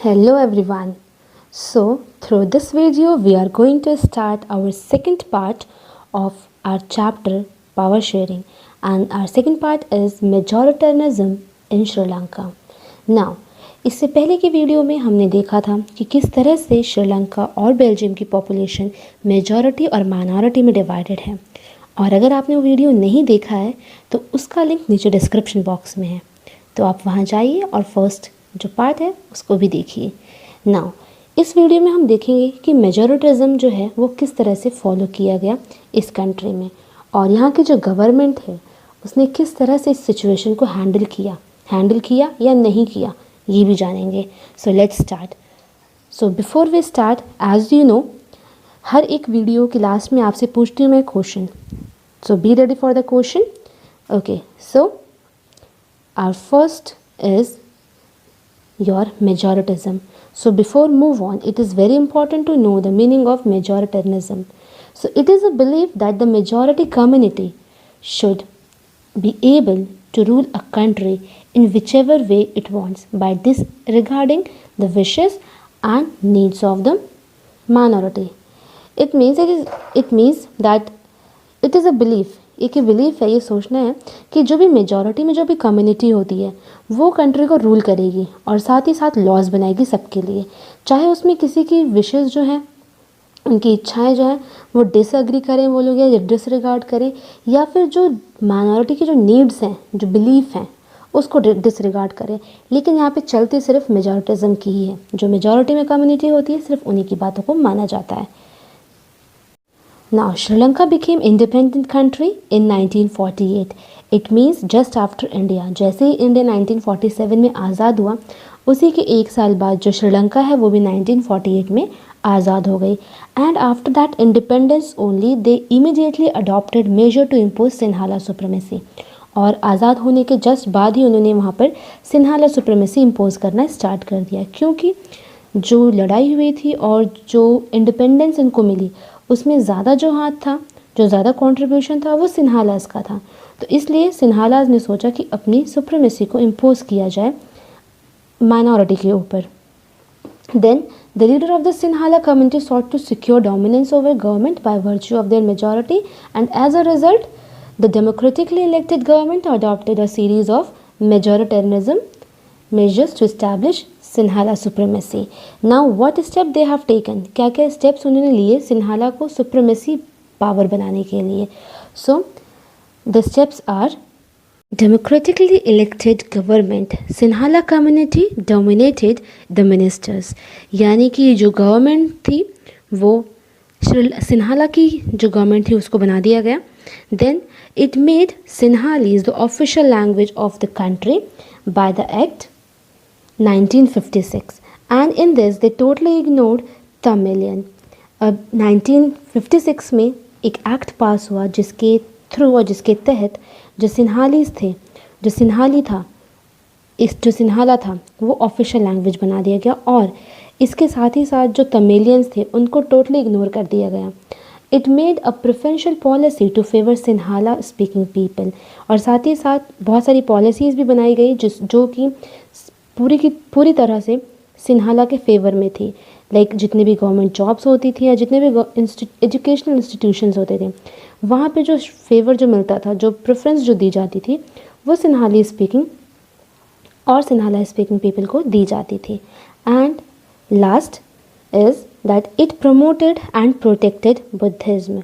Hello everyone. So, through this video, we are going to start our second part of our chapter Power Sharing, and our second part is Majoritarianism in Sri Lanka. Now, इससे पहले की video में हमने देखा था कि किस तरह से श्रीलंका और बेल्जियम की पॉपुलेशन मेजॉरिटी और माइनॉरिटी में डिवाइडेड है, और अगर आपने वो वीडियो नहीं देखा है तो उसका लिंक नीचे डिस्क्रिप्शन बॉक्स में है, तो आप वहाँ जाइए और फर्स्ट जो पार्ट है उसको भी देखिए। नाउ इस वीडियो में हम देखेंगे कि मेजॉरिटिज्म जो है वो किस तरह से फॉलो किया गया इस कंट्री में, और यहाँ की जो गवर्नमेंट है उसने किस तरह से इस सिचुएशन को हैंडल किया या नहीं किया, ये भी जानेंगे। So let's start. So before we start, as you know, हर एक वीडियो के लास्ट में आपसे पूछती हूँ मैं question, so be ready for the question. Okay, so our first is your majoritism. So before move on, it is very important to know the meaning of majoritarianism. So it is a belief that the majority community should be able to rule a country in whichever way it wants by disregarding the wishes and needs of the minority. It means that it is a belief, एक belief है, ये सोचना है कि जो भी majority में जो भी कम्युनिटी होती है वो कंट्री को रूल करेगी और साथ ही साथ लॉज बनाएगी सबके लिए, चाहे उसमें किसी की विशेज़ जो हैं, उनकी इच्छाएं जो हैं वो डिसएग्री करें वो लोग या डिसरिगार्ड करें, या फिर जो माइनॉरिटी की जो नीड्स हैं, जो बिलीफ हैं, उसको डिसरिगार्ड करें। लेकिन यहाँ पे चलती सिर्फ मेजॉरिटिज्म की ही है, जो मेजॉरिटी में कम्युनिटी होती है सिर्फ उन्हीं की बातों को माना जाता है। Now, Sri Lanka became independent country in 1948. It means just after India. जैसे ही इंडिया 1947 में आज़ाद हुआ, उसी के एक साल बाद जो श्रीलंका है वो भी 1948 में आज़ाद हो गई। And after that independence only, they immediately adopted measure to impose Sinhala supremacy. और आज़ाद होने के जस्ट बाद ही उन्होंने वहाँ पर सिन्हाला सुप्रीमेसी इम्पोज करना स्टार्ट कर दिया, क्योंकि जो लड़ाई हुई थी और जो इंडिपेंडेंस इनको मिली उसमें ज़्यादा जो हाथ था, जो ज़्यादा कंट्रीब्यूशन था वो सिन्हालास का था। तो इसलिए सिन्हालास ने सोचा कि अपनी सुप्रीमेसी को इम्पोज किया जाए माइनॉरिटी के ऊपर। Then the leader of the Sinhala community sought to secure dominance over government by virtue of their majority, and as a result the democratically elected government adopted a series of majoritarianism measures to establish Sinhala supremacy. Now what step they have taken, क्या क्या steps उन्होंने लिए सिन्हाला को supremacy power बनाने के लिए। So the steps are democratically elected government, Sinhala community dominated the ministers, यानी कि जो गवर्नमेंट थी वो सिन्हाला की जो गवर्नमेंट थी उसको बना दिया गया। Then it made Sinhala is the official language of the country by the act 1956, and in this they totally ignored Tamilian. अब 1956 में एक एक्ट पास हुआ जिसके थ्रू और जिसके तहत जो सिन्हालीज थे, जो सिन्हाली था, जो सिन्हाला था वो ऑफिशियल लैंग्वेज बना दिया गया, और इसके साथ ही साथ जो तमिलियंस थे उनको टोटली इग्नोर कर दिया गया। It made a preferential policy to favour Sinhala speaking people, और साथ ही साथ बहुत सारी पॉलिसीज़ भी बनाई गई जो कि पूरी की पूरी तरह से सिन्हाला के फेवर में थी। लाइक जितने भी गवर्नमेंट जॉब्स होती थी या जितने भी एजुकेशनल इंस्टीट्यूशंस होते थे, वहाँ पे जो फेवर जो मिलता था, जो प्रेफरेंस जो दी जाती थी, वो सिन्हाली स्पीकिंग और सिन्हाला स्पीकिंग पीपल को दी जाती थी। And last is that it promoted and protected Buddhism.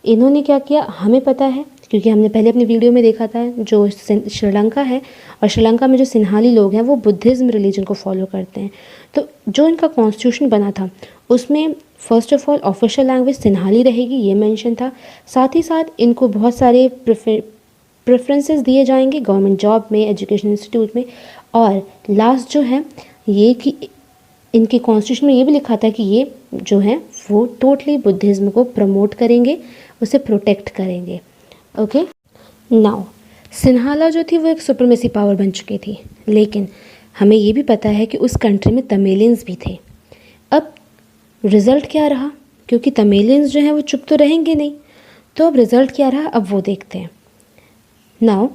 इन्होंने क्या किया हमें पता है, क्योंकि हमने पहले अपनी वीडियो में देखा था, जो श्रीलंका है और श्रीलंका में जो सिन्हाली लोग हैं वो बुद्धिज़्म रिलीजन को फॉलो करते हैं। तो जो इनका कॉन्स्टिट्यूशन बना था उसमें first of all official language Sinhala रहेगी, ये मेंशन था। साथ ही साथ इनको बहुत सारे प्रेफरेंसेस दिए जाएंगे गवर्नमेंट जॉब में, एजुकेशन इंस्टीट्यूट में, और लास्ट जो है ये कि इनके कॉन्स्टिट्यूशन में ये भी लिखा था कि ये जो है वो टोटली बुद्धिज़्म को प्रमोट करेंगे, उसे प्रोटेक्ट करेंगे। ओके, नाउ सिन्हाला जो थी वो एक सुप्रीमेसी पावर बन चुकी थी, लेकिन हमें ये भी पता है कि उस कंट्री में तमिलियंस भी थे। अब रिज़ल्ट क्या रहा, क्योंकि तमिलियंस जो हैं वो चुप तो रहेंगे नहीं, तो अब रिज़ल्ट क्या रहा अब वो देखते हैं। Now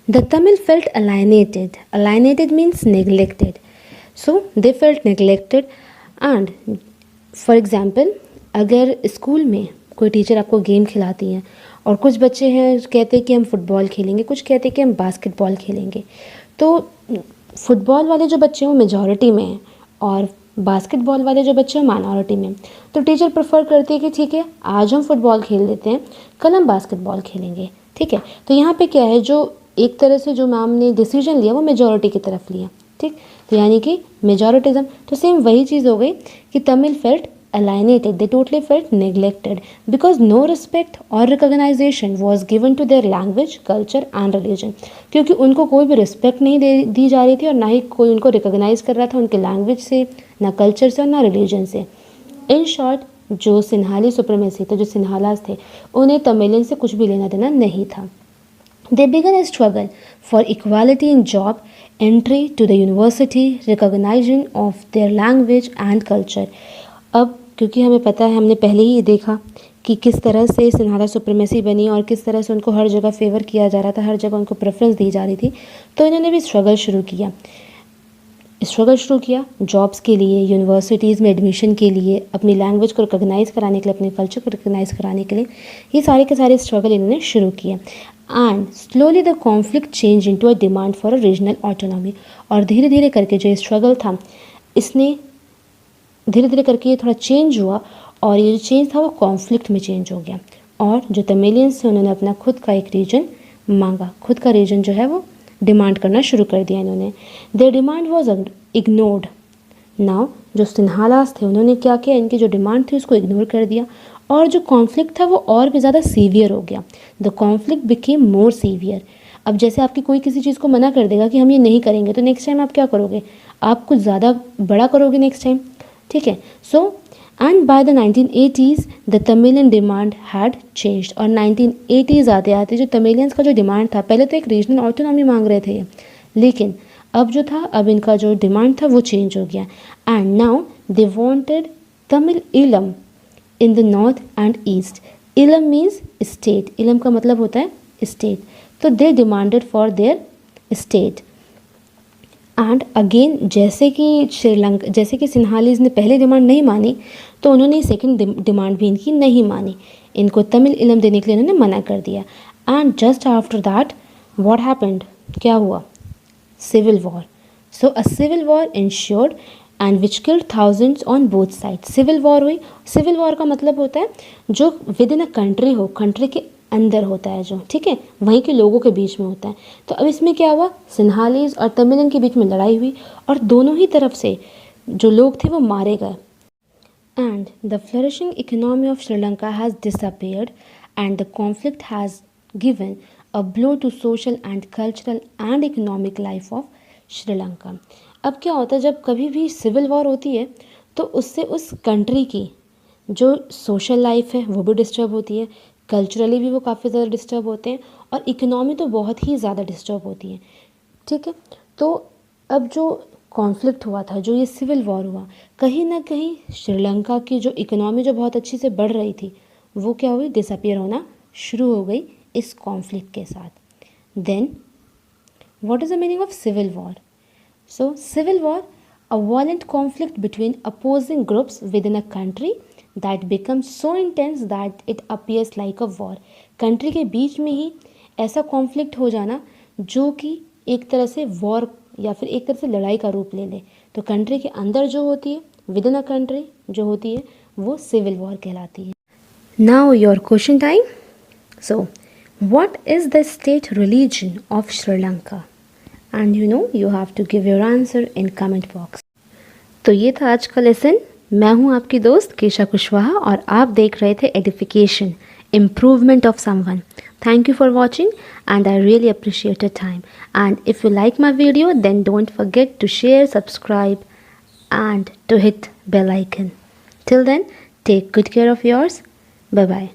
the Tamil felt alienated means neglected. So they felt neglected. And for example, अगर स्कूल में कोई टीचर आपको गेम खिलाती है और कुछ बच्चे हैं कहते हैं कि हम फुटबॉल खेलेंगे, कुछ कहते हैं कि हम बास्केटबॉल खेलेंगे, तो फुटबॉल वाले जो बच्चे हैं वो मेजॉरिटी में हैं और बास्केटबॉल वाले जो बच्चे हैं माइनॉरिटी में. तो टीचर प्रेफर करती है कि ठीक है, आज हम फुटबॉल खेल लेते हैं, कल हम बास्केटबॉल खेलेंगे. ठीक है, तो यहाँ पे क्या है, जो एक तरह से जो मैम ने डिसीजन लिया वो मेजॉरिटी की तरफ लिया. ठीक, तो यानी कि मेजॉरिटिज्म. तो सेम वही चीज़ हो गई कि Tamil felt alienated, they totally felt neglected because no respect or recognition was given to their language, culture and religion. क्योंकि उनको कोई भी रिस्पेक्ट नहीं दी जा रही थी और ना ही कोई उनको रिकॉग्नाइज कर रहा था उनके लैंग्वेज से, ना कल्चर से और ना रिलीजन से. इन शॉर्ट, जो सिन्हाली सुप्रीमेसी थे, जो सिन्हालास थे, उन्हें तमिलियन से कुछ भी लेना देना नहीं था. They began a struggle for equality in job, entry to the university, recognition of their language and culture. अब क्योंकि हमें पता है, हमने पहले ही देखा कि किस तरह से सिन्हाला सुप्रीमेसी बनी और किस तरह से उनको हर जगह फेवर किया जा रहा था, हर जगह उनको प्रेफरेंस दी जा रही थी, तो इन्होंने भी स्ट्रगल शुरू किया जॉब्स के लिए, यूनिवर्सिटीज़ में एडमिशन के लिए, अपनी लैंग्वेज को रिकॉग्नाइज़ कराने के लिए, अपने कल्चर को रिकॉग्नाइज़ कराने के लिए. ये सारे के सारे स्ट्रगल इन्होंने शुरू किए. And slowly the conflict change into a demand for a regional autonomy. और धीरे धीरे करके जो स्ट्रगल था, इसने धीरे धीरे करके ये थोड़ा चेंज हुआ और ये जो चेंज था वो कॉन्फ्लिक्ट में चेंज हो गया. और जो तमिलियंस थे उन्होंने अपना खुद का एक रीजन मांगा, खुद का रीजन जो है वो डिमांड करना शुरू कर दिया इन्होंने. Their demand was ignored. Now जो सिन्हालास थे उन्होंने क्या किया, इनकी जो डिमांड थी उसको इग्नोर कर दिया और जो कॉन्फ्लिक्ट था वो और भी ज़्यादा सीवियर हो गया. The conflict became more severe. अब जैसे आपकी कोई किसी चीज़ को मना कर देगा कि हम ये नहीं करेंगे, तो नेक्स्ट टाइम आप क्या करोगे, आप कुछ ज़्यादा बड़ा करोगे नेक्स्ट टाइम. ठीक है, so and by the 1980s the Tamilian demand had changed. और 1980s आते आते जो तमिलियंस का जो डिमांड था, पहले तो एक रीजनल ऑटोनॉमी मांग रहे थे, लेकिन अब जो था, अब इनका जो डिमांड था वो चेंज हो गया. And now they wanted Tamil Eelam in the north and east. Eelam means state, Eelam का मतलब होता है स्टेट. तो they demanded for their state. And again, जैसे कि सिन्हालीज ने पहले डिमांड नहीं मानी, तो उन्होंने सेकंड डिमांड भी इनकी नहीं मानी. इनको तमिल इलम देने के लिए उन्होंने मना कर दिया. And just after that what happened, क्या हुआ, civil war. So a civil war ensured and which killed thousands on both side. Civil war हुई. सिविल वॉर का मतलब होता है जो विद इन अ कंट्री हो, कंट्री के अंदर होता है जो, ठीक है, वहीं के लोगों के बीच में होता है. तो अब इसमें क्या हुआ, सिन्हालीज और तमिलियन के बीच में लड़ाई हुई और दोनों ही तरफ से जो लोग थे वो मारे गए. And the flourishing economy of Sri Lanka has disappeared and the conflict has given a blow to social and cultural and economic life of Sri Lanka. अब क्या होता है, जब कभी भी सिविल वॉर होती है तो उससे उस कंट्री की जो सोशल लाइफ है वो भी डिस्टर्ब होती है, कल्चरली भी वो काफ़ी ज़्यादा डिस्टर्ब होते हैं और इकोनॉमी तो बहुत ही ज़्यादा डिस्टर्ब होती है. ठीक है, तो अब जो कॉन्फ्लिक्ट हुआ था, जो ये सिविल वॉर हुआ, कहीं ना कहीं श्रीलंका की जो इकोनॉमी जो बहुत अच्छी से बढ़ रही थी वो क्या हुई, डिसअपियर होना शुरू हो गई इस कॉन्फ्लिक्ट के साथ. Then what is the meaning of civil war. So civil war, a violent conflict between opposing groups within a country that becomes so intense that it appears like a war. Country के बीच में ही ऐसा conflict हो जाना जो कि एक तरह से वॉर या फिर एक तरह से लड़ाई का रूप ले ले. तो कंट्री के अंदर जो होती है, विद इन अ कंट्री जो होती है, वो सिविल वॉर कहलाती है. Now your question time. So what is the state religion of Sri Lanka? And you have to give your answer in comment box. तो ये था आज का लेसन. मैं हूँ आपकी दोस्त केशा कुशवाहा और आप देख रहे थे edification, improvement of someone. Thank you for watching and I really appreciate your time. And if you like my video, then don't forget to share, subscribe and to hit bell icon. Till then, take good care of yours. Bye bye.